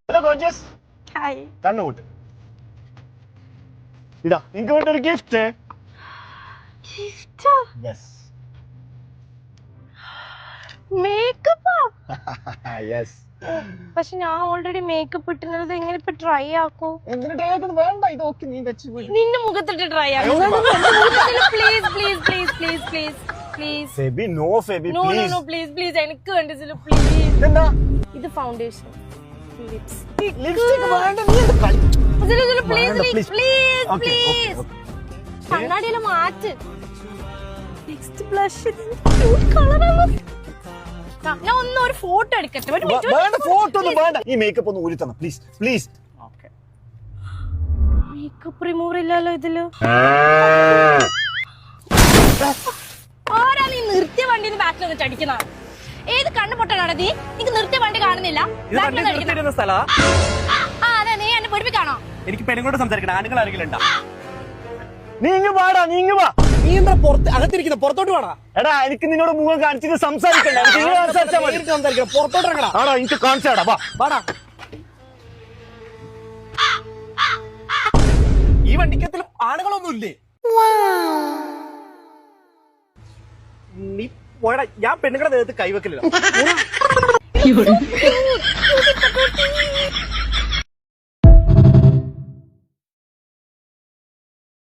Hello, gorgeous. Hi. കണ്ണുകൂട്ട്. ഇതാ നിങ്ങൾക്ക് വേണ്ട ഒരു gift. Gift? Yes. Makeup? Yes. പക്ഷെ ഞാൻ ഓൾറെഡി മേക്കപ്പ് ഇട്ടുന്നത് എങ്ങനെ ഇപ്പൊ ട്രൈ ആക്കൂ? എന്തിനു ട്രൈ ആക്കുന്നു? വേണ്ട, ഇത് ഓക്കെ, നീ വെച്ച് പോയി. നിന്റെ മുഖത്തിട്ട് ട്രൈ ആക്കൂ. Please please please please please please. Febi, no Febi, no no please. No please please എനിക്ക് വേണ്ടി പ്ലീസ്. ഇതെന്താ? ഇത് ഫൗണ്ടേഷൻ ലിപ്സ്. ലിപ്സ്റ്റിക് വേണ്ട, നീ എന്ത് കളി? പ്ലീസ് വേണ്ട, please please. Please Okay, okay, please. okay. കണ്ണാടിയിലെ മാറ്റ്. നെക്സ്റ്റ് ബ്ലഷ് ക്യൂട്ട് കളറാണ്. ഞാൻ ഒരു ഫോട്ടോ എടുക്കട്ടെ. വേണ്ട, ഫോട്ടോ ഒന്നും വേണ്ട. ഈ മേക്കപ്പ് ഒന്ന് ഊരി തന്നെ പ്ലീസ് പ്ലീസ്. മേക്കപ്പ് റിമൂവർ ഇല്ലല്ലോ ഇതില്. ആരാ നീ നിർത്തിയ വണ്ടിന്ന് ബാക്കിൽ വന്നിട്ട് അടിക്കുന്ന? ഏത് കണ്ണു പൊട്ടനാണ് നീ? നിനക്ക് നിർത്തിയ വണ്ടി കാണുന്നില്ല? ആ അതെ, നീ എന്നെ പഠിപ്പിക്കാണോ? എനിക്ക് പെണ്ണുങ്ങളോട് സംസാരിക്കണം. ആണുങ്ങൾ ആരെങ്കിലും ഉണ്ടോ? നീ ഇങ്ങ് വാടാ, നീ ഇങ്ങ് വാ. നീ എന്താ പുറത്ത് അകത്തിരിക്കുന്ന? പുറത്തോട്ട് വേണം. എടാ, എനിക്ക് നിന്നോട് മുഖം കാണിച്ചിട്ട് സംസാരിക്കണ്ട. എനിക്ക് ഇങ്ങനെ സംസാരിച്ചാൽ മതി. സംസാരിക്കണം. പുറത്തോട്ട് ഇറങ്ങണം. ആടാ, എനിക്ക് കാണിച്ചാടാ, വാ. വാടാ. ഈ വണ്ടിക്കത്തിൽ ആണുങ്ങളൊന്നും ഇല്ലേ? നീ പോയടാ. ഞാൻ പെണ്ണുങ്ങളുടെ ദേഹത്ത് കൈവെക്കില്ല.